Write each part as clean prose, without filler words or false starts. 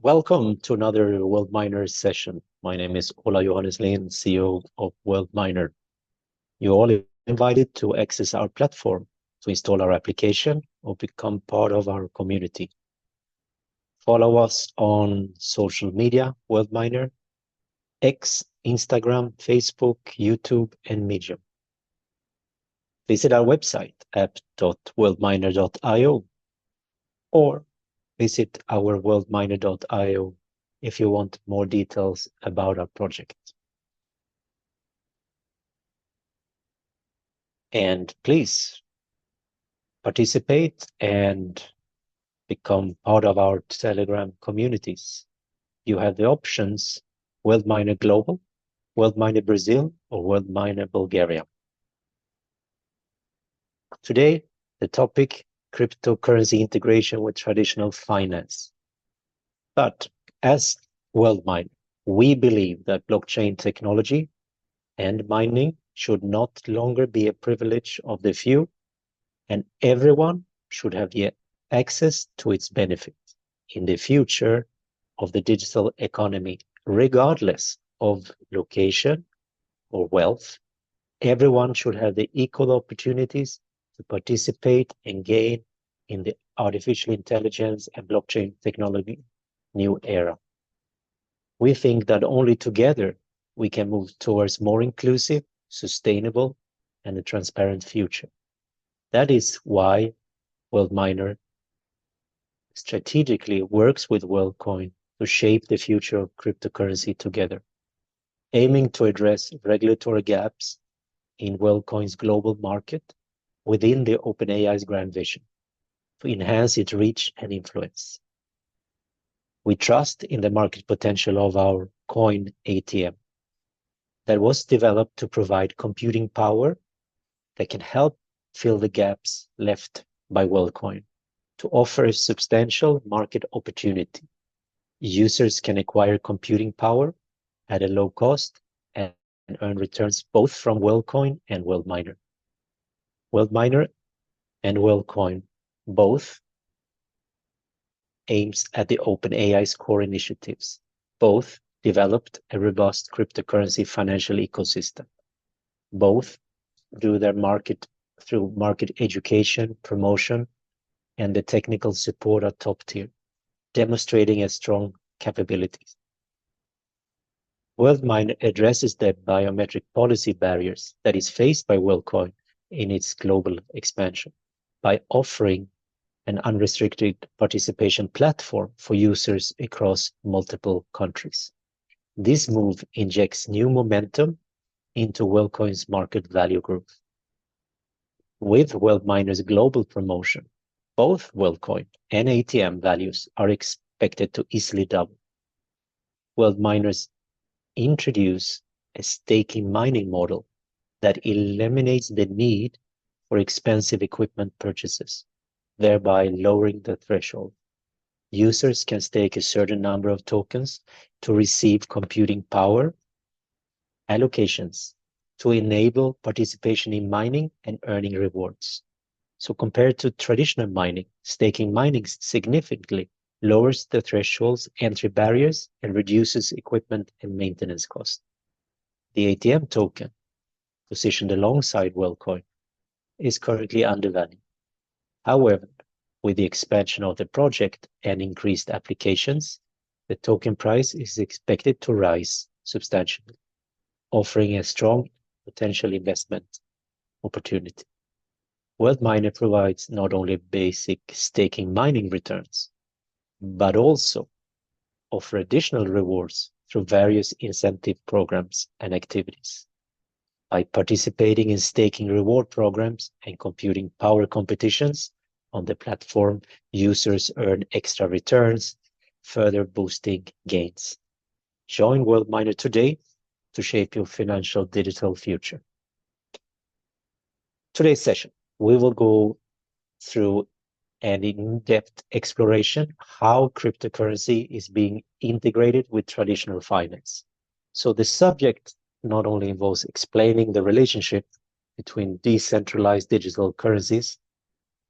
Welcome to another World Miner session. My name is Ola Johannes Lind, CEO of World Miner. You're all invited to access our platform, to install our application, or become part of our community. Follow us on social media, World Miner, X, Instagram, Facebook, YouTube, and Medium. Visit our website, app.worldminer.io, or visit our worldminer.io if you want more details about our project. And please participate and become part of our Telegram communities. You have the options World Miner Global, World Miner Brazil, or World Miner Bulgaria. Today, the topic, cryptocurrency integration with traditional finance. But as World Miner, we believe that blockchain technology and mining should not longer be a privilege of the few, and everyone should have the access to its benefit in the future of the digital economy, regardless of location or wealth. Everyone should have the equal opportunities to participate and gain in the artificial intelligence and blockchain technology new era. We think that only together we can move towards more inclusive, sustainable, and a transparent future. That is why World Miner strategically works with WorldCoin to shape the future of cryptocurrency together, aiming to address regulatory gaps in WorldCoin's global market within the OpenAI's grand vision to enhance its reach and influence. We trust in the market potential of our coin ATM that was developed to provide computing power that can help fill the gaps left by WorldCoin to offer a substantial market opportunity. Users can acquire computing power at a low cost and earn returns both from WorldCoin and World Miner. World Miner and WorldCoin both aims at the OpenAI's core initiatives. Both developed a robust cryptocurrency financial ecosystem. Both do their market through market education, promotion, and the technical support are top tier, demonstrating a strong capabilities. World Miner addresses the biometric policy barriers that is faced by WorldCoin in its global expansion by offering an unrestricted participation platform for users across multiple countries. This move injects new momentum into WorldCoin's market value growth. With World Miner's global promotion, both WorldCoin and ATM values are expected to easily double. World Miners introduce a staking mining model that eliminates the need for expensive equipment purchases, thereby lowering the threshold. Users can stake a certain number of tokens to receive computing power allocations to enable participation in mining and earning rewards. So compared to traditional mining, staking mining significantly lowers the thresholds, entry barriers, and reduces equipment and maintenance costs. The ATM token, positioned alongside WorldCoin, is currently undervalued. However, with the expansion of the project and increased applications, the token price is expected to rise substantially, offering a strong potential investment opportunity. World Miner provides not only basic staking mining returns, but also offer additional rewards through various incentive programs and activities. By participating in staking reward programs and computing power competitions on the platform, users earn extra returns, further boosting gains. Join World Miner today to shape your financial digital future. Today's session, we will go through an in-depth exploration how cryptocurrency is being integrated with traditional finance. So the subject not only involves explaining the relationship between decentralized digital currencies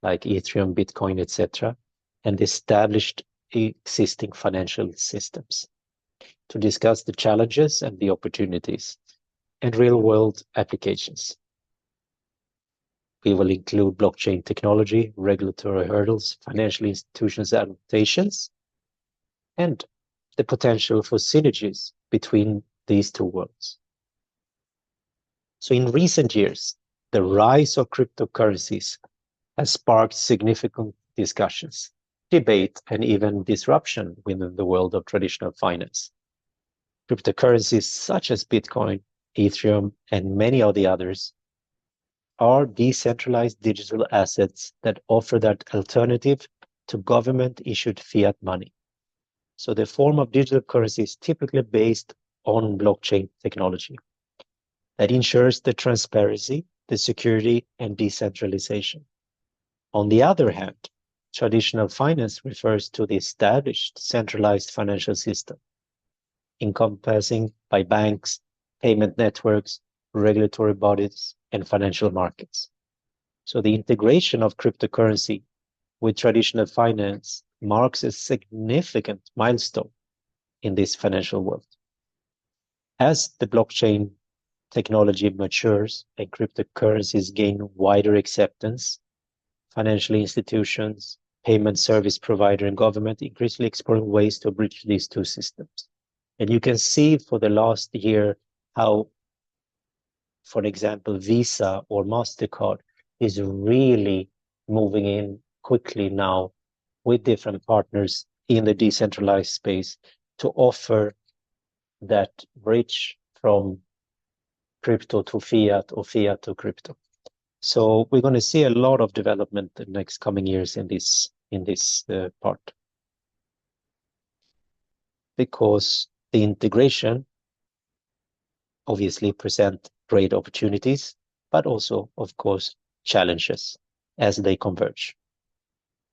like Ethereum, Bitcoin, etc., and the established existing financial systems to discuss the challenges and the opportunities and real-world applications. We will include blockchain technology, regulatory hurdles, financial institutions adaptations, and the potential for synergies between these two worlds. So in recent years, the rise of cryptocurrencies has sparked significant discussions, debate, and even disruption within the world of traditional finance. Cryptocurrencies such as Bitcoin, Ethereum, and many of the others are decentralized digital assets that offer that alternative to government-issued fiat money. So the form of digital currency is typically based on blockchain technology that ensures the transparency, the security, and decentralization. On the other hand, traditional finance refers to the established centralized financial system, encompassing by banks, payment networks, regulatory bodies, and financial markets. So the integration of cryptocurrency with traditional finance marks a significant milestone in this financial world. As the blockchain technology matures and cryptocurrencies gain wider acceptance, financial institutions, payment service provider, and government increasingly exploring ways to bridge these two systems. And you can see for the last year how, for example, Visa or MasterCard is really moving in quickly now with different partners in the decentralized space to offer that bridge from crypto to fiat or fiat to crypto. So we're going to see a lot of development in the next coming years in this part, because the integration obviously present great opportunities, but also, of course, challenges as they converge.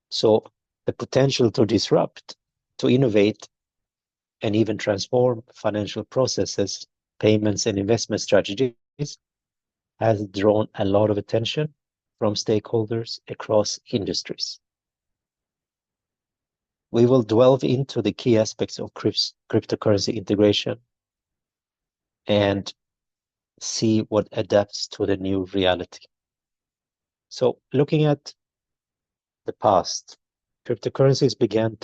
So the potential to disrupt, to innovate, and even transform financial processes, payments, and investment strategies has drawn a lot of attention from stakeholders across industries. We will delve into the key aspects of cryptocurrency integration and see what adapts to the new reality. So looking at the past, cryptocurrencies began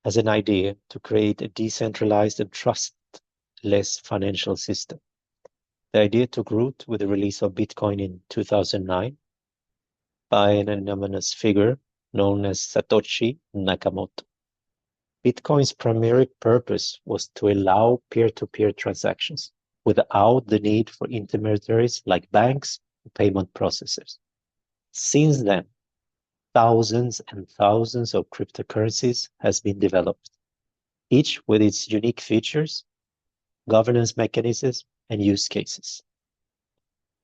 as an idea to create a decentralized and trustless financial system. The idea took root with the release of Bitcoin in 2009 by an anonymous figure known as Satoshi Nakamoto. Bitcoin's primary purpose was to allow peer-to-peer transactions without the need for intermediaries like banks or payment processors. Since then, thousands and thousands of cryptocurrencies has been developed, each with its unique features, governance mechanisms, and use cases.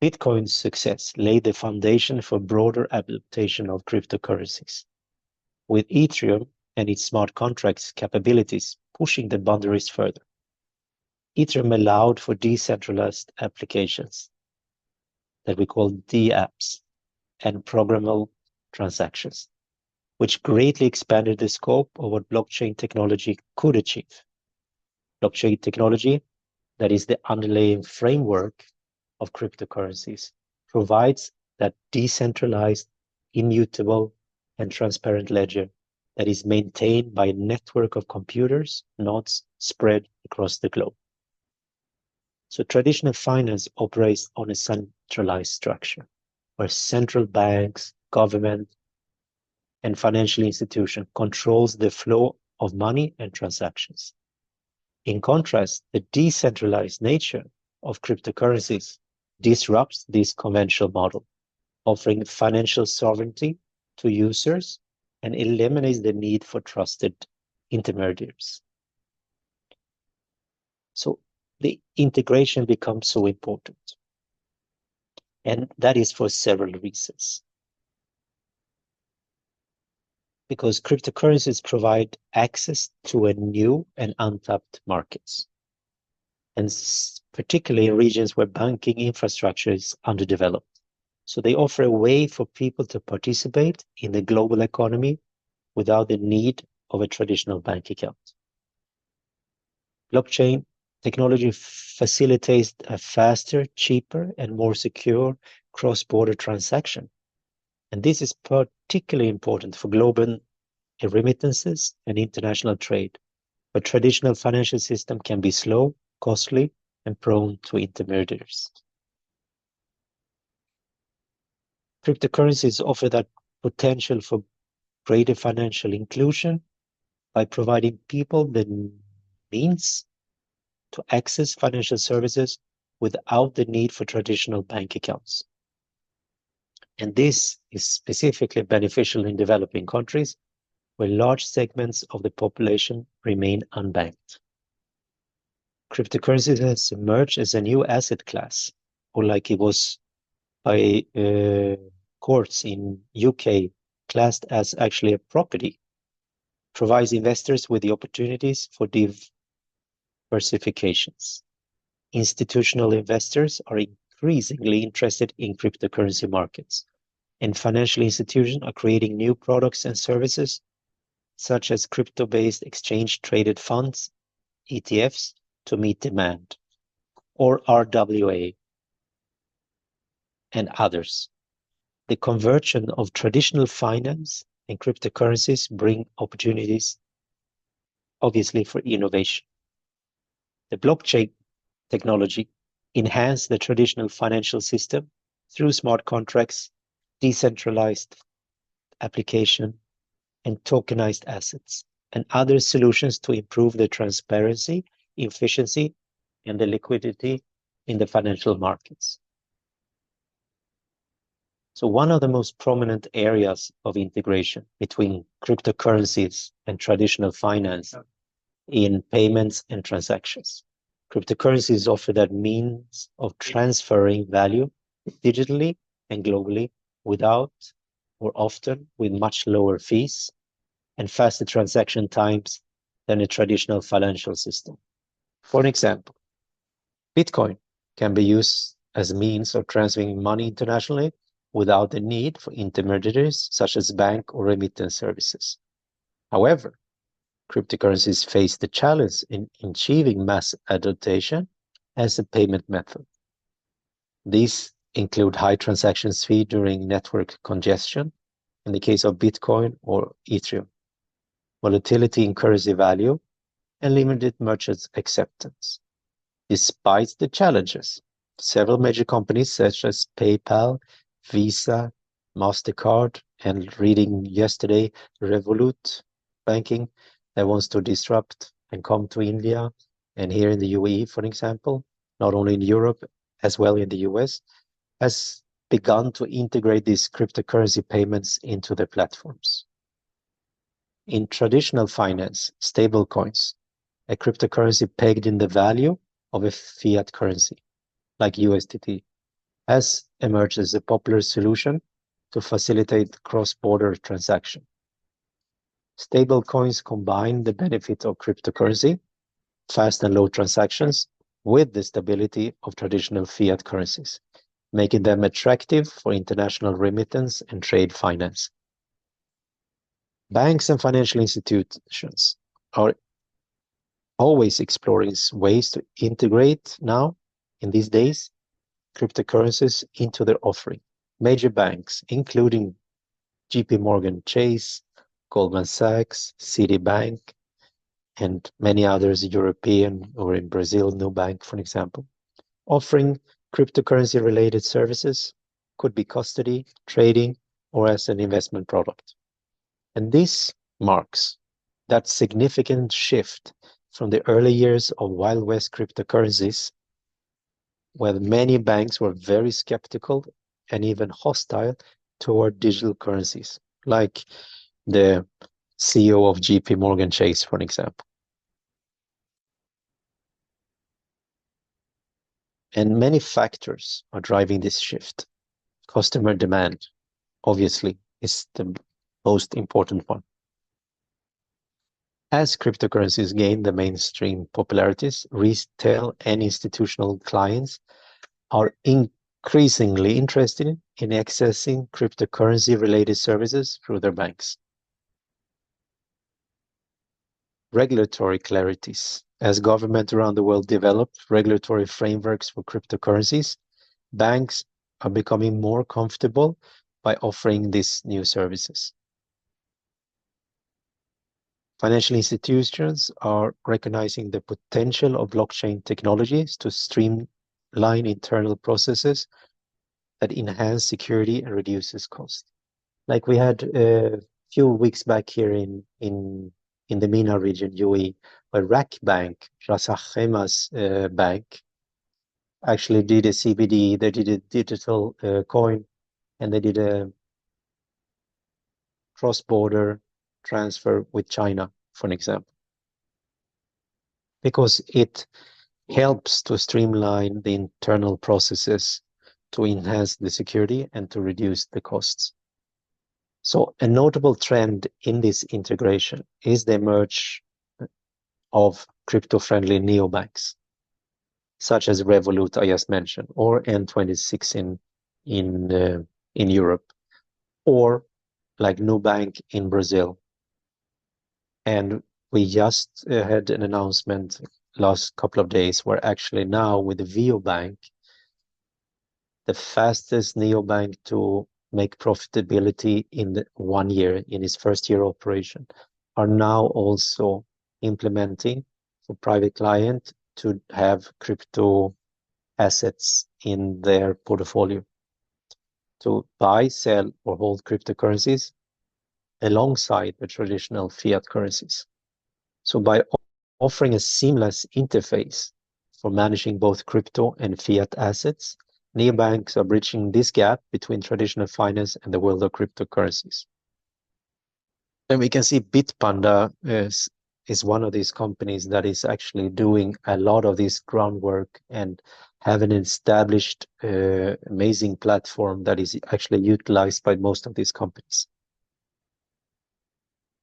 Bitcoin's success laid the foundation for broader adaptation of cryptocurrencies, with Ethereum and its smart contracts capabilities pushing the boundaries further. Ethereum allowed for decentralized applications that we call dApps and programmable transactions, which greatly expanded the scope of what blockchain technology could achieve. Blockchain technology, that is the underlying framework of cryptocurrencies, provides that decentralized, immutable, and transparent ledger that is maintained by a network of computers, nodes spread across the globe. So traditional finance operates on a centralized structure, where central banks, government, and financial institution controls the flow of money and transactions. In contrast, the decentralized nature of cryptocurrencies disrupts this conventional model, offering financial sovereignty to users and eliminates the need for trusted intermediaries. So the integration becomes so important, and that is for several reasons. Because cryptocurrencies provide access to a new and untapped markets, and particularly in regions where banking infrastructure is underdeveloped. So they offer a way for people to participate in the global economy without the need of a traditional bank account. Blockchain technology facilitates a faster, cheaper, and more secure cross-border transaction. And this is particularly important for global remittances and international trade, where traditional financial system can be slow, costly, and prone to intermediaries. Cryptocurrencies offer that potential for greater financial inclusion by providing people the means to access financial services without the need for traditional bank accounts. And this is specifically beneficial in developing countries where large segments of the population remain unbanked. Cryptocurrencies has emerged as a new asset class, or like it was by courts in UK classed as actually a property, provides investors with the opportunities for diversifications. Institutional investors are increasingly interested in cryptocurrency markets, and financial institutions are creating new products and services such as crypto-based exchange-traded funds, ETFs, to meet demand, or RWA, and others. The conversion of traditional finance and cryptocurrencies bring opportunities, obviously, for innovation. The blockchain technology enhance the traditional financial system through smart contracts, decentralized application, and tokenized assets, and other solutions to improve the transparency, efficiency, and the liquidity in the financial markets. So one of the most prominent areas of integration between cryptocurrencies and traditional finance in payments and transactions. Cryptocurrencies offer that means of transferring value digitally and globally without or often with much lower fees and faster transaction times than a traditional financial system. For example, Bitcoin can be used as a means of transferring money internationally without the need for intermediaries such as bank or remittance services. However, cryptocurrencies face the challenge in achieving mass adoption as a payment method. These include high transaction fee during network congestion in the case of Bitcoin or Ethereum, volatility in currency value, and limited merchant acceptance. Despite the challenges, several major companies such as PayPal, Visa, MasterCard, and reading yesterday, Revolut Banking, that wants to disrupt and come to India and here in the UAE, for example, not only in Europe, as well in the US, has begun to integrate these cryptocurrency payments into their platforms. In traditional finance, stablecoins, a cryptocurrency pegged in the value of a fiat currency, like USDT, has emerged as a popular solution to facilitate cross-border transaction. Stablecoins combine the benefit of cryptocurrency, fast and low transactions, with the stability of traditional fiat currencies, making them attractive for international remittance and trade finance. Banks and financial institutions are always exploring ways to integrate now, in these days, cryptocurrencies into their offering. Major banks, including JP Morgan Chase, Goldman Sachs, Citibank, and many others, European or in Brazil, Nubank, for example, offering cryptocurrency-related services, could be custody, trading, or as an investment product. And this marks that significant shift from the early years of Wild West cryptocurrencies, where many banks were very skeptical and even hostile toward digital currencies, like the CEO of JP Morgan Chase, for example. And many factors are driving this shift. Customer demand, obviously, is the most important one. As cryptocurrencies gain the mainstream popularities, retail and institutional clients are increasingly interested in accessing cryptocurrency-related services through their banks. Regulatory clarities. As governments around the world develop regulatory frameworks for cryptocurrencies, banks are becoming more comfortable by offering these new services. Financial institutions are recognizing the potential of blockchain technologies to streamline internal processes that enhance security and reduces cost. Like we had a few weeks back here in the MENA region, UAE, where RAK Bank, Ras Al Khaimah's bank, actually did a CBD, they did a digital coin, and they did a cross-border transfer with China, for an example, because it helps to streamline the internal processes to enhance the security and to reduce the costs. So a notable trend in this integration is the emerge of crypto-friendly neobanks, such as Revolut I just mentioned, or N26 in Europe, or like Nubank in Brazil. And we just had an announcement last couple of days where actually now with the VeoBank, the fastest neobank to make profitability in 1 year, in its first year operation, are now also implementing for private client to have crypto assets in their portfolio to buy, sell, or hold cryptocurrencies alongside the traditional fiat currencies. So by offering a seamless interface for managing both crypto and fiat assets, neobanks are bridging this gap between traditional finance and the world of cryptocurrencies. And we can see Bitpanda is one of these companies that is actually doing a lot of this groundwork and have an established amazing platform that is actually utilized by most of these companies.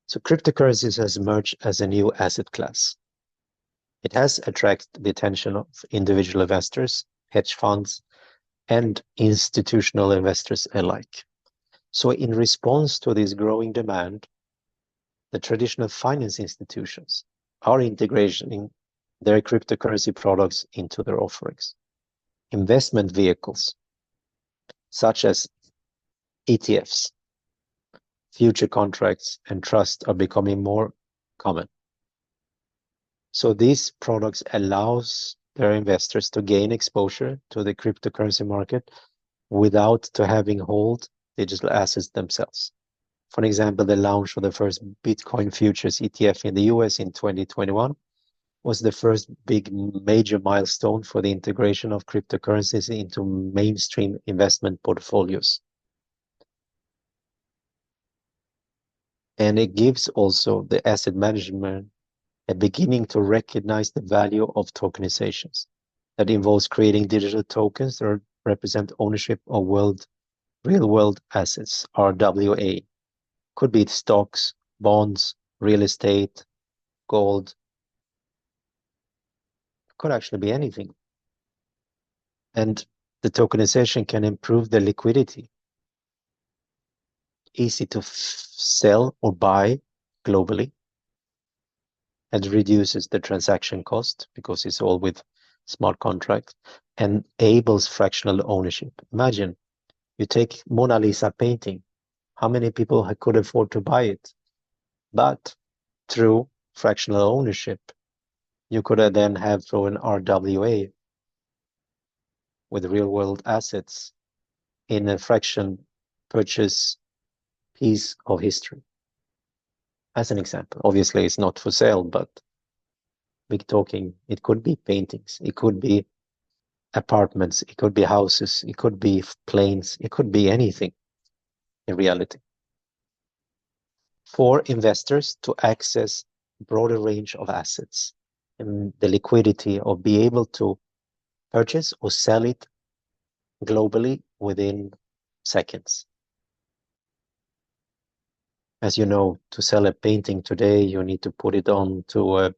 So cryptocurrencies has emerged as a new asset class. It has attracted the attention of individual investors, hedge funds, and institutional investors alike. So in response to this growing demand, the traditional finance institutions are integrating their cryptocurrency products into their offerings. Investment vehicles, such as ETFs, future contracts, and trust are becoming more common. So these products allows their investors to gain exposure to the cryptocurrency market without to having hold digital assets themselves. For example, the launch of the first Bitcoin futures ETF in the US in 2021 was the first big major milestone for the integration of cryptocurrencies into mainstream investment portfolios. And it gives also the asset management a beginning to recognize the value of tokenizations. That involves creating digital tokens that represent ownership of real world assets, RWA. Could be stocks, bonds, real estate, gold. Could actually be anything. And the tokenization can improve the liquidity. Easy to sell or buy globally. And reduces the transaction cost because it's all with smart contracts, and enables fractional ownership. Imagine you take Mona Lisa painting. How many people could afford to buy it? But through fractional ownership, you could then have through an RWA with real world assets in a fraction purchase piece of history. As an example, obviously it's not for sale, but we're talking, it could be paintings, it could be apartments, it could be houses, it could be planes, it could be anything in reality. For investors to access a broader range of assets and the liquidity of be able to purchase or sell it globally within seconds. As you know, to sell a painting today, you need to put it on to a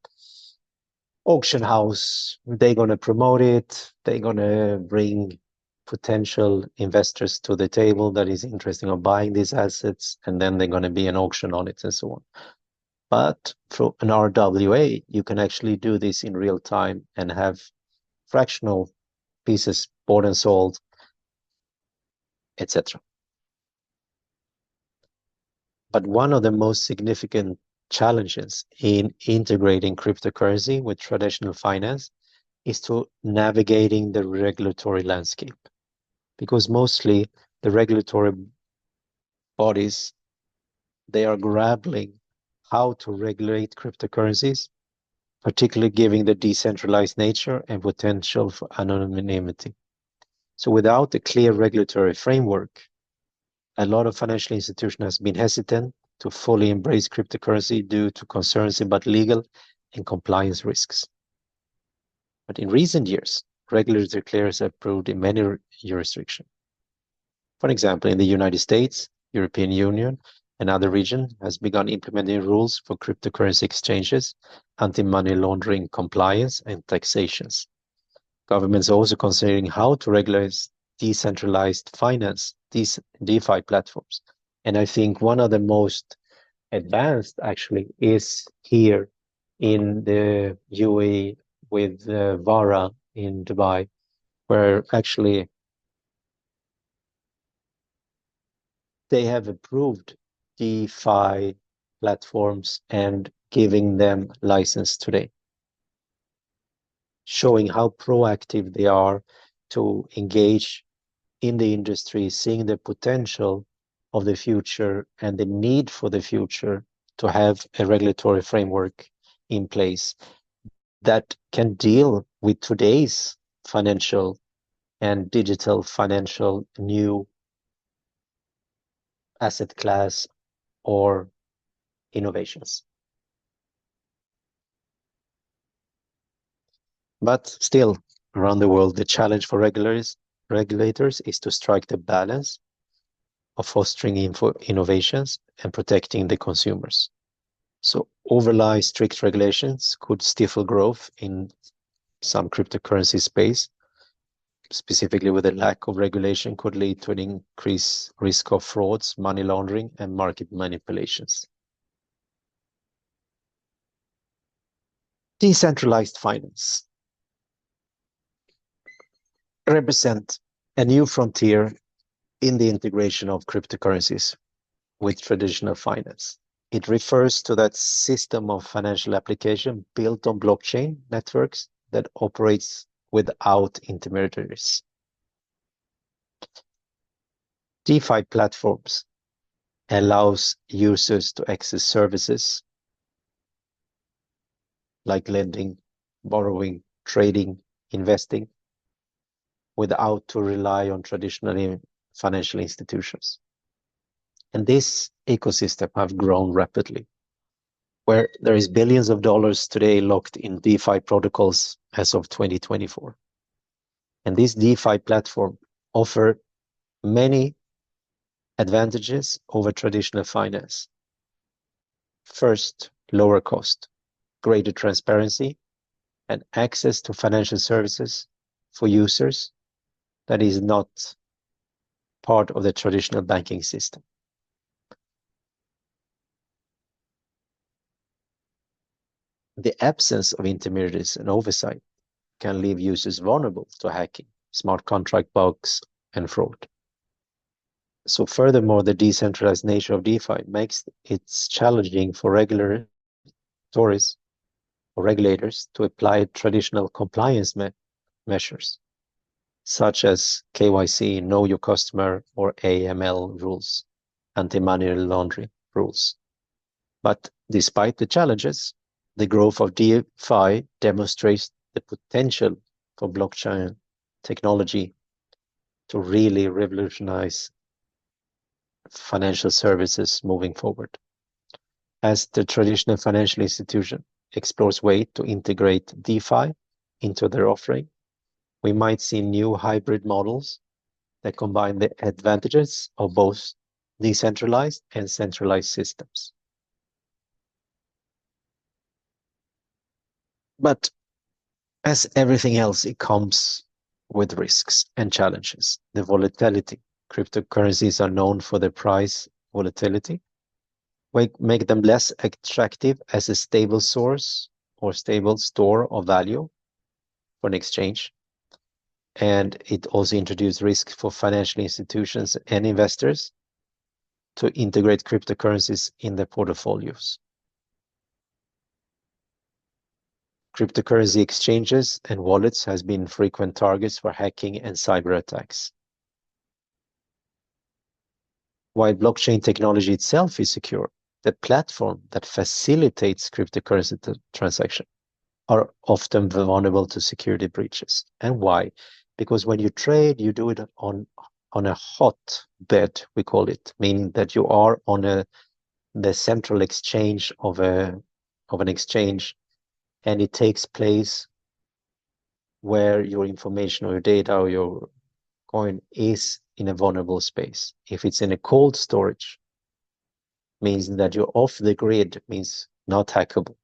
auction house. They're going to promote it. They're going to bring potential investors to the table that is interested in buying these assets, and then they're going to be an auction on it and so on. But through an RWA, you can actually do this in real time and have fractional pieces bought and sold, etc. But one of the most significant challenges in integrating cryptocurrency with traditional finance is to navigating the regulatory landscape, because mostly the regulatory bodies, they are grappling how to regulate cryptocurrencies, particularly given the decentralized nature and potential for anonymity. So without a clear regulatory framework, a lot of financial institutions have been hesitant to fully embrace cryptocurrency due to concerns about legal and compliance risks. But in recent years, regulatory clearance have proved in many jurisdictions. For example, in the United States, European Union, and other regions has begun implementing rules for cryptocurrency exchanges, anti-money laundering compliance, and taxations. Governments are also considering how to regulate decentralized finance, these DeFi platforms. And I think one of the most advanced actually is here in the UAE with Vara in Dubai, where actually they have approved DeFi platforms and giving them license today, showing how proactive they are to engage in the industry, seeing the potential of the future and the need for the future to have a regulatory framework in place that can deal with today's financial and digital financial new asset class or innovations. But still, around the world, the challenge for regulators is to strike the balance of fostering innovations and protecting the consumers. So overly strict regulations could stifle growth in some cryptocurrency space, specifically with a lack of regulation could lead to an increased risk of frauds, money laundering, and market manipulations. Decentralized finance represent a new frontier in the integration of cryptocurrencies with traditional finance. It refers to that system of financial application built on blockchain networks that operates without intermediaries. DeFi platforms allows users to access services like lending, borrowing, trading, investing, without to rely on traditional financial institutions. And this ecosystem have grown rapidly, where there is billions of dollars today locked in DeFi protocols as of 2024. And this DeFi platform offer many advantages over traditional finance. First, lower cost, greater transparency, and access to financial services for users that is not part of the traditional banking system. The absence of intermediaries and oversight can leave users vulnerable to hacking, smart contract bugs, and fraud. So furthermore, the decentralized nature of DeFi makes it challenging for regulators to apply traditional compliance measures, such as KYC, Know Your Customer, or AML rules, anti-money laundering rules. But despite the challenges, the growth of DeFi demonstrates the potential for blockchain technology to really revolutionize financial services moving forward. As the traditional financial institution explores ways to integrate DeFi into their offering, we might see new hybrid models that combine the advantages of both decentralized and centralized systems. But as everything else, it comes with risks and challenges. The volatility. Cryptocurrencies are known for their price volatility, make them less attractive as a stable source or stable store of value for an exchange. And it also introduced risk for financial institutions and investors to integrate cryptocurrencies in their portfolios. Cryptocurrency exchanges and wallets has been frequent targets for hacking and cyber attacks. While blockchain technology itself is secure, the platform that facilitates cryptocurrency transaction are often vulnerable to security breaches. And why? Because when you trade, you do it on a hot bed, we call it, meaning that you are on the central exchange of an exchange, and it takes place where your information or your data or your coin is in a vulnerable space. If it's in a cold storage, means that you're off the grid, means not hackable.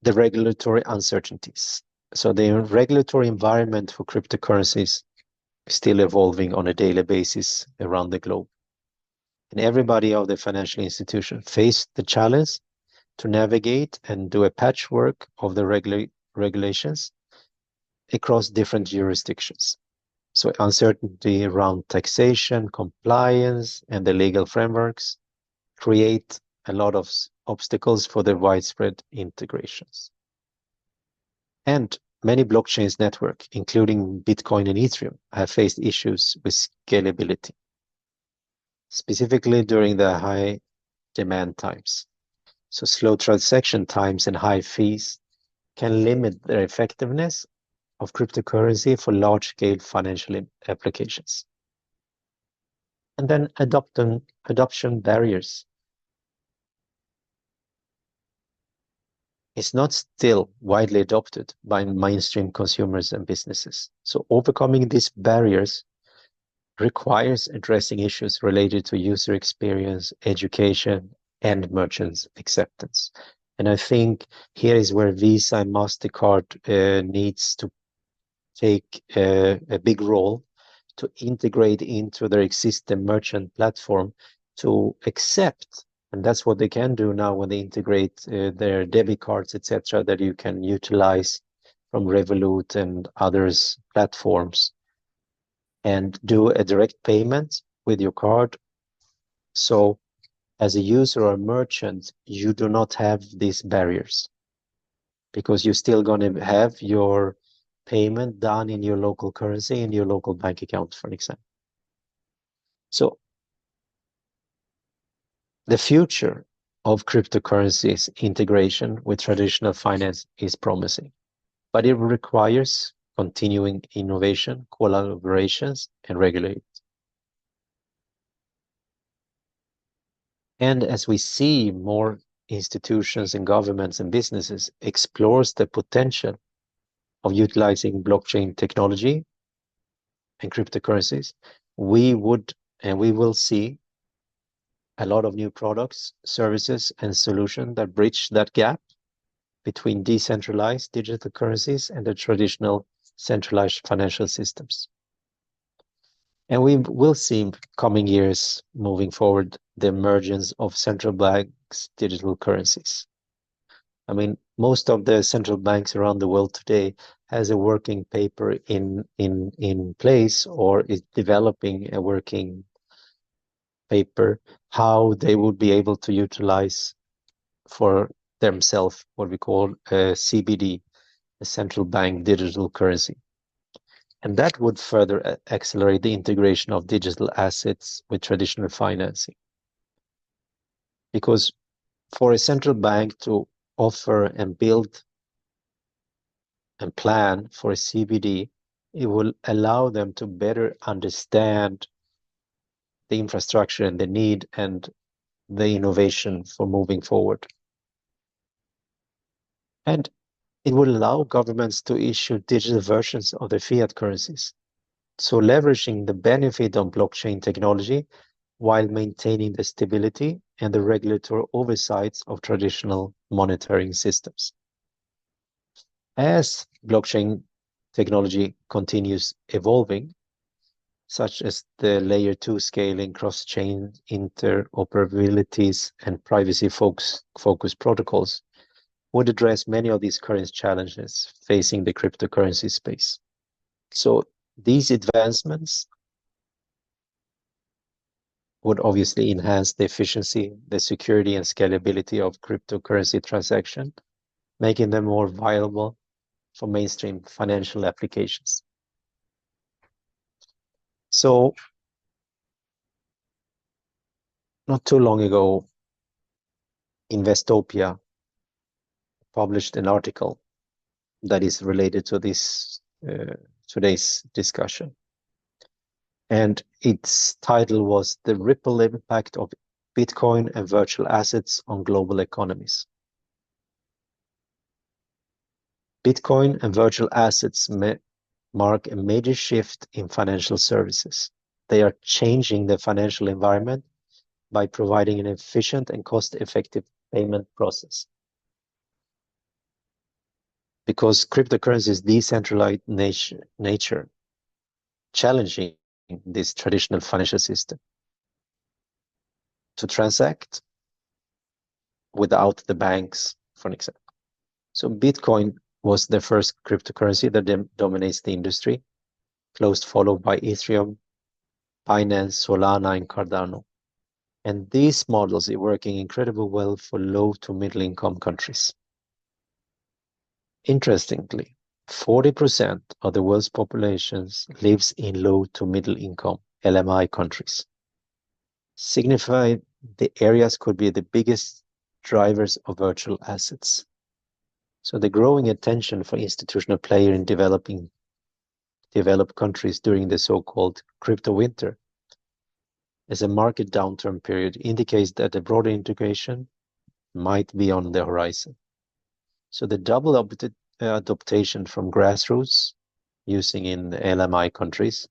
The regulatory uncertainties. So the regulatory environment for cryptocurrencies is still evolving on a daily basis around the globe. And everybody of the financial institution face the challenge to navigate and do a patchwork of the regulations across different jurisdictions. So uncertainty around taxation, compliance, and the legal frameworks create a lot of obstacles for the widespread integrations. And many blockchains network, including Bitcoin and Ethereum, have faced issues with scalability, specifically during the high demand times. So slow transaction times and high fees can limit the effectiveness of cryptocurrency for large-scale financial applications. And then adoption barriers. It's not still widely adopted by mainstream consumers and businesses. So overcoming these barriers requires addressing issues related to user experience, education, and merchants' acceptance. And I think here is where Visa and MasterCard needs to take a big role to integrate into their existing merchant platform to accept, and that's what they can do now when they integrate their debit cards, etc., that you can utilize from Revolut and others platforms and do a direct payment with your card. So as a user or a merchant, you do not have these barriers because you're still going to have your payment done in your local currency, in your local bank account, for example. So the future of cryptocurrencies integration with traditional finance is promising, but it requires continuing innovation, collaborations, and regulation. And as we see more institutions and governments and businesses explores the potential of utilizing blockchain technology and cryptocurrencies, we will see a lot of new products, services, and solutions that bridge that gap between decentralized digital currencies and the traditional centralized financial systems. And we will see in coming years moving forward the emergence of central banks' digital currencies. I mean, most of the central banks around the world today has a working paper in place or is developing a working paper how they would be able to utilize for themselves what we call a CBD, a central bank digital currency. And that would further accelerate the integration of digital assets with traditional financing. Because for a central bank to offer and build and plan for a CBD, it will allow them to better understand the infrastructure and the need and the innovation for moving forward. And it will allow governments to issue digital versions of their fiat currencies. So leveraging the benefit of blockchain technology while maintaining the stability and the regulatory oversights of traditional monetary systems. As blockchain technology continues evolving, such as the layer 2 scaling, cross-chain interoperabilities, and privacy-focused protocols, would address many of these current challenges facing the cryptocurrency space. So these advancements would obviously enhance the efficiency, the security, and scalability of cryptocurrency transactions, making them more viable for mainstream financial applications. So, not too long ago, Investopia published an article that is related to this today's discussion. And its title was The Ripple Impact of Bitcoin and Virtual Assets on Global Economies. Bitcoin and virtual assets mark a major shift in financial services. They are changing the financial environment by providing an efficient and cost-effective payment process. Because cryptocurrency's decentralized nature challenging this traditional financial system to transact without the banks, for example. So Bitcoin was the first cryptocurrency that dominates the industry, closely followed by Ethereum, Binance, Solana, and Cardano. And these models are working incredibly well for low to middle income countries. Interestingly, 40% of the world's population lives in low to middle income LMI countries, signifying the areas could be the biggest drivers of virtual assets. So the growing attention for institutional players in developed countries during the so-called crypto winter as a market downturn period indicates that a broader integration might be on the horizon. So the double adaptation from grassroots using in LMI countries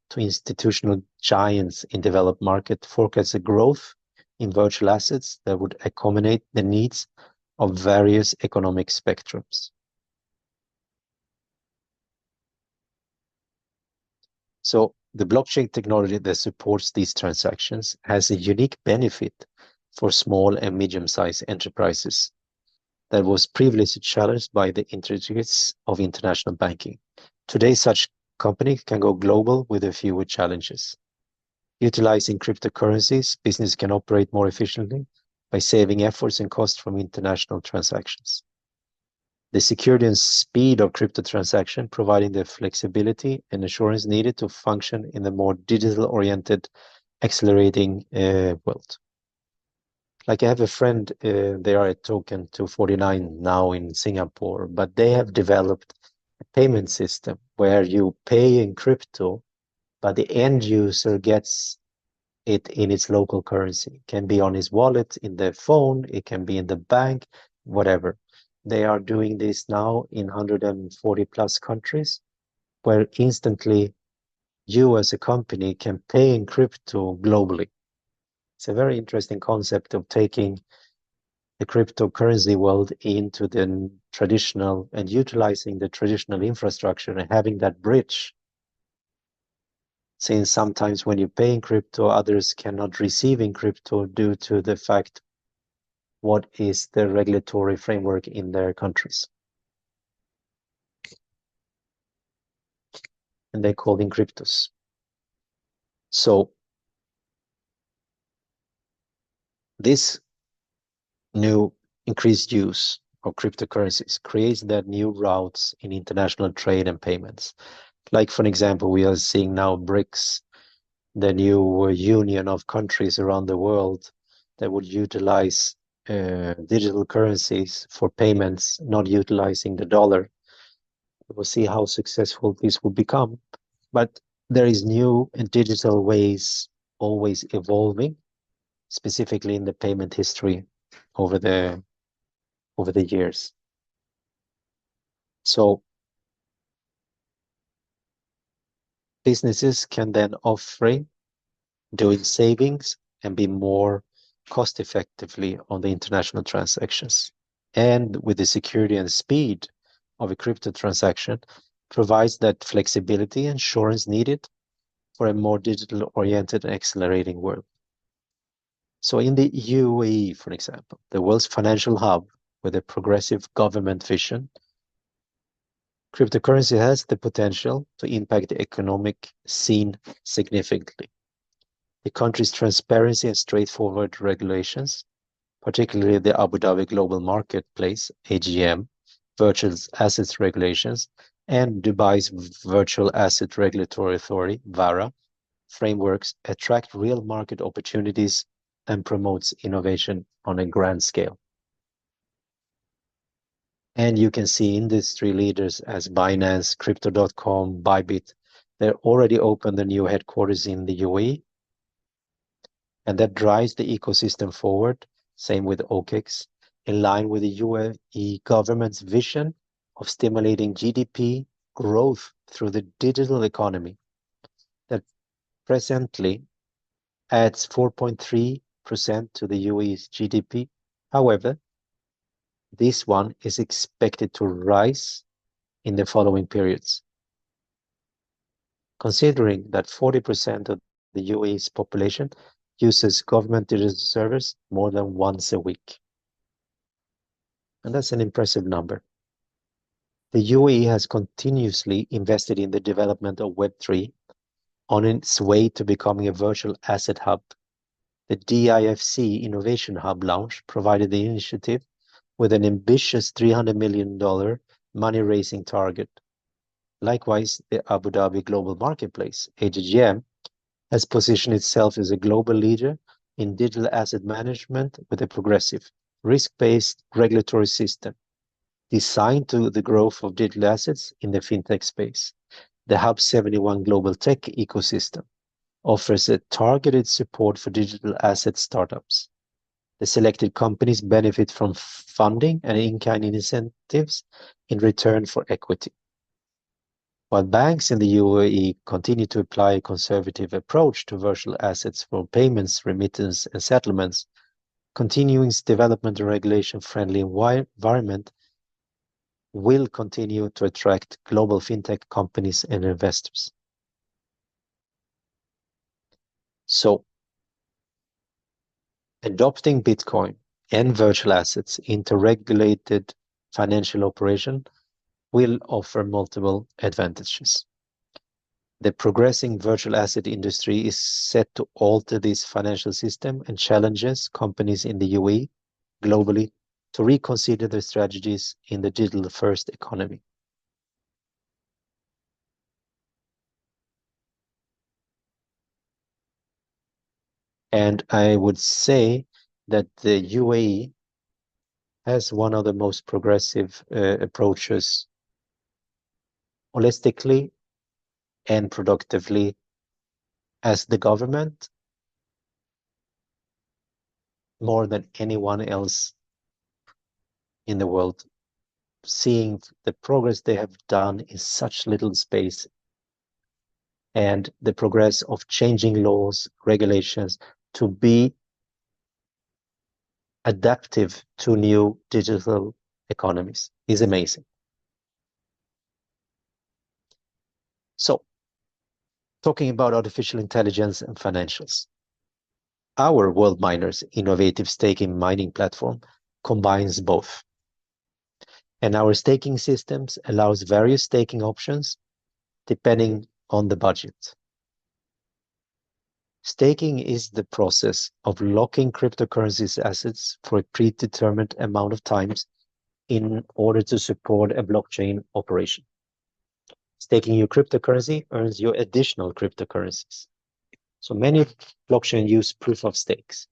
to institutional giants in developed market forecasts a growth in virtual assets that would accommodate the needs of various economic spectrums. So the blockchain technology that supports these transactions has a unique benefit for small and medium-sized enterprises that was previously challenged by the intricacies of international banking. Today, such companies can go global with a few challenges. Utilizing cryptocurrencies, business can operate more efficiently by saving efforts and costs from international transactions. The security and speed of crypto transaction, providing the flexibility and assurance needed to function in the more digital-oriented, accelerating world. Like I have a friend, they are at Token 249 now in Singapore, but they have developed a payment system where you pay in crypto, but the end user gets it in its local currency. It can be on his wallet, in the phone, it can be in the bank, whatever. They are doing this now in 140 plus countries, where instantly you as a company can pay in crypto globally. It's a very interesting concept of taking the cryptocurrency world into the traditional and utilizing the traditional infrastructure and having that bridge. Since sometimes when you pay in crypto, others cannot receive in crypto due to the fact what is the regulatory framework in their countries. And they call them cryptos. So this new increased use of cryptocurrencies creates that new routes in international trade and payments. Like, for example, we are seeing now BRICS, the new union of countries around the world that would utilize digital currencies for payments, not utilizing the dollar. We'll see how successful this will become. But there is new and digital ways always evolving, specifically in the payment history over the years. So businesses can then offer doing savings and be more cost effectively on the international transactions. And with the security and speed of a crypto transaction, provides that flexibility and assurance needed for a more digital-oriented and accelerating world. So in the UAE, for example, the world's financial hub with a progressive government vision, cryptocurrency has the potential to impact the economic scene significantly. The country's transparency and straightforward regulations, particularly the Abu Dhabi Global Marketplace, AGM, virtual assets regulations, and Dubai's Virtual Asset Regulatory Authority, VARA, frameworks attract real market opportunities and promotes innovation on a grand scale. And you can see industry leaders as Binance, Crypto.com, Bybit, they're already opened their new headquarters in the UAE, and that drives the ecosystem forward. Same with OKEX, in line with the UAE government's vision of stimulating GDP growth through the digital economy that presently adds 4.3% to the UAE's GDP. However, this one is expected to rise in the following periods. Considering that 40% of the UAE's population uses government digital service more than once a week. And that's an impressive number. The UAE has continuously invested in the development of Web3 on its way to becoming a virtual asset hub. The DIFC Innovation Hub launch provided the initiative with an ambitious $300 million money-raising target. Likewise, the Abu Dhabi Global Marketplace, AGM, has positioned itself as a global leader in digital asset management with a progressive, risk-based regulatory system designed to the growth of digital assets in the fintech space. The Hub 71 Global Tech ecosystem offers a targeted support for digital asset startups. The selected companies benefit from funding and in-kind incentives in return for equity. While banks in the UAE continue to apply a conservative approach to virtual assets for payments, remittance, and settlements, continuing development and regulation-friendly environment will continue to attract global fintech companies and investors. So, adopting Bitcoin and virtual assets into regulated financial operation will offer multiple advantages. The progressing virtual asset industry is set to alter this financial system and challenges companies in the UAE globally to reconsider their strategies in the digital-first economy. And I would say that the UAE has one of the most progressive approaches holistically and productively as the government more than anyone else in the world, seeing the progress they have done in such little space and the progress of changing laws, regulations to be adaptive to new digital economies is amazing. So, talking about artificial intelligence and financials. Our WorldMiner's innovative staking mining platform combines both. And our staking systems allows various staking options depending on the budget. Staking is the process of locking cryptocurrencies assets for a predetermined amount of times in order to support a blockchain operation. Staking your cryptocurrency earns you additional cryptocurrencies. So many blockchains use proof of stakes,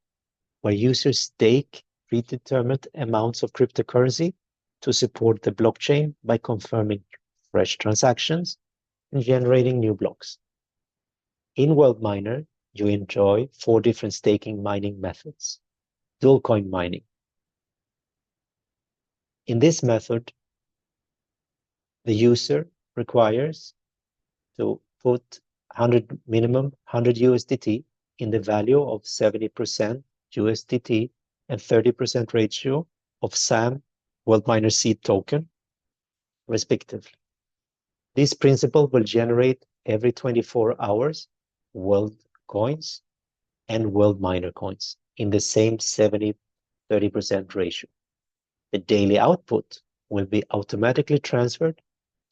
where users stake predetermined amounts of cryptocurrency to support the blockchain by confirming fresh transactions and generating new blocks. In WorldMiner, you enjoy 4 different staking mining methods. Dual coin mining. In this method, the user requires to put minimum 100 USDT in the value of 70% USDT and 30% ratio of SAM WorldMiner seed token, respectively. This principle will generate every 24 hours world coins and world miner coins in the same 70-30% ratio. The daily output will be automatically transferred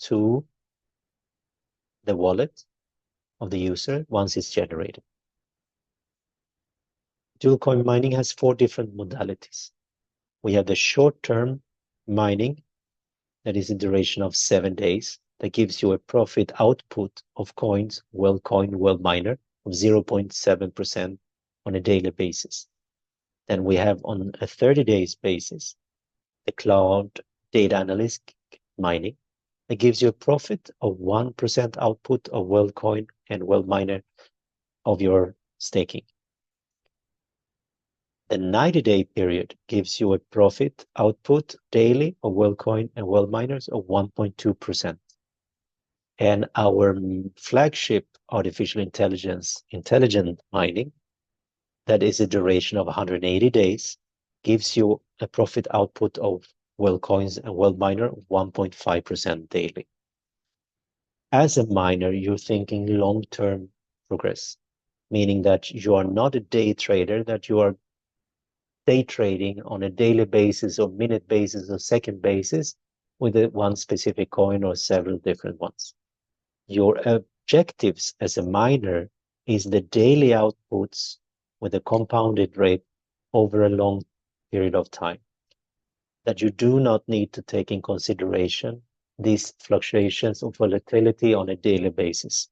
to the wallet of the user once it's generated. Dual coin mining has 4 different modalities. We have the short-term mining, that is a duration of 7 days, that gives you a profit output of coins, world coin, world miner, of 0.7% on a daily basis. Then we have on a 30 days basis, the cloud data analyst mining, that gives you a profit of 1% output of world coin and world miner of your staking. The 90-day period gives you a profit output daily of world coin and world miners of 1.2%. And our flagship artificial intelligence intelligent mining, that is a duration of 180 days, gives you a profit output of world coins and world miner of 1.5% daily. As a miner, you're thinking long-term progress, meaning that you are not a day trader, that you are day trading on a daily basis or minute basis or second basis with one specific coin or several different ones. Your objectives as a miner is the daily outputs with a compounded rate over a long period of time, that you do not need to take in consideration these fluctuations of volatility on a daily basis.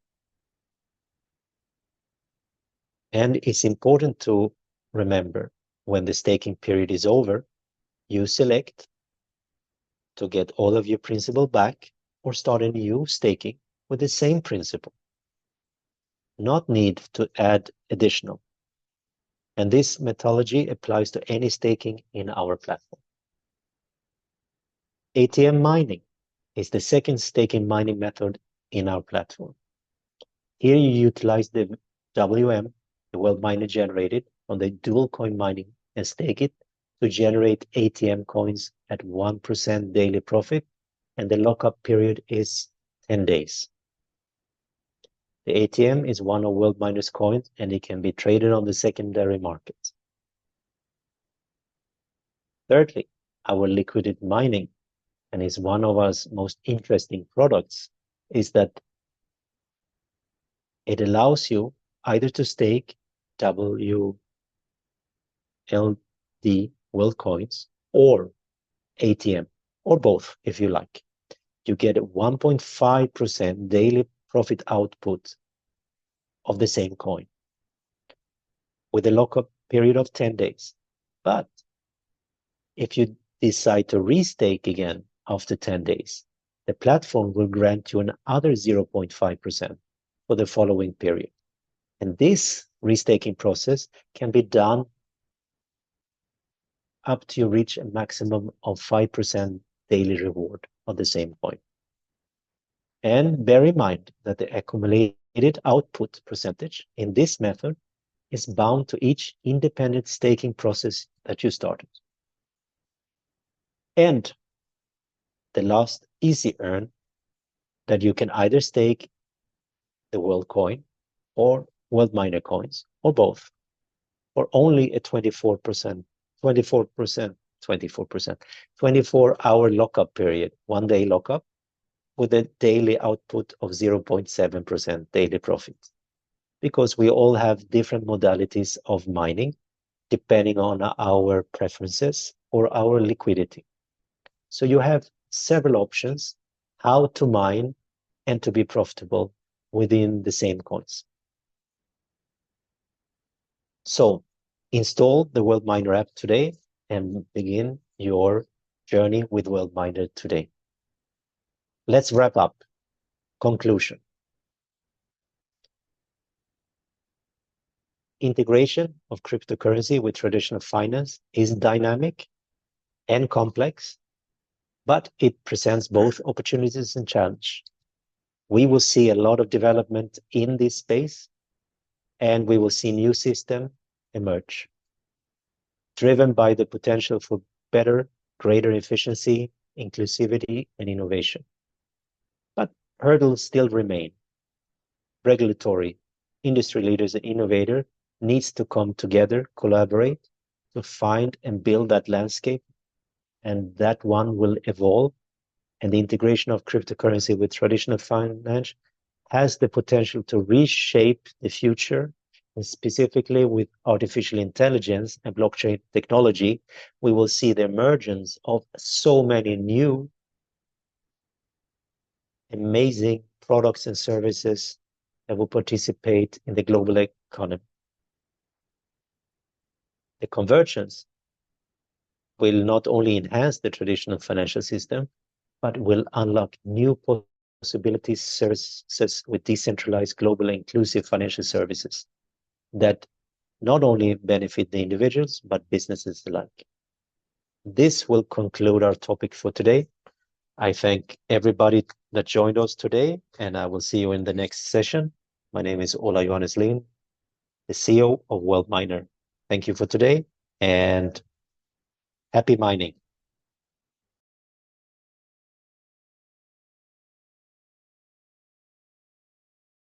And it's important to remember, when the staking period is over, you select to get all of your principal back or start a new staking with the same principal. Not need to add additional. And this methodology applies to any staking in our platform. ATM mining is the second staking mining method in our platform. Here you utilize the WM, the world miner generated on the dual coin mining, and stake it to generate ATM coins at 1% daily profit, and the lockup period is 10 days. The ATM is one of world miners' coins, and it can be traded on the secondary market. Thirdly, our liquidity mining, and is one of our most interesting products, is that it allows you either to stake WLD world coins or ATM, or both if you like. You get 1.5% daily profit output of the same coin with a lockup period of 10 days. But if you decide to restake again after 10 days, the platform will grant you another 0.5% for the following period. And this restaking process can be done up to you reach a maximum of 5% daily reward of the same coin. And bear in mind that the accumulated output percentage in this method is bound to each independent staking process that you started. And the last easy earn, that you can either stake the world coin or world miner coins or both, or only a 24-hour lockup period, 1 day lockup, with a daily output of 0.7% daily profit. Because we all have different modalities of mining depending on our preferences or our liquidity. So you have several options how to mine and to be profitable within the same coins. So install the World Miner app today and begin your journey with World Miner today. Let's wrap up. Conclusion. Integration of cryptocurrency with traditional finance is dynamic and complex, but it presents both opportunities and challenge. We will see a lot of development in this space, and we will see new systems emerge, driven by the potential for better, greater efficiency, inclusivity, and innovation. But hurdles still remain. Regulatory, industry leaders and innovators needs to come together, collaborate to find and build that landscape. And that one will evolve. And the integration of cryptocurrency with traditional finance has the potential to reshape the future. And specifically with artificial intelligence and blockchain technology, we will see the emergence of so many new amazing products and services that will participate in the global economy. The convergence will not only enhance the traditional financial system, but will unlock new possibilities, services with decentralized, global, inclusive financial services that not only benefit the individuals, but businesses alike. This will conclude our topic for today. I thank everybody that joined us today, and I will see you in the next session. My name is Ola Johannes Lind, the CEO of World Miner. Thank you for today, and happy mining.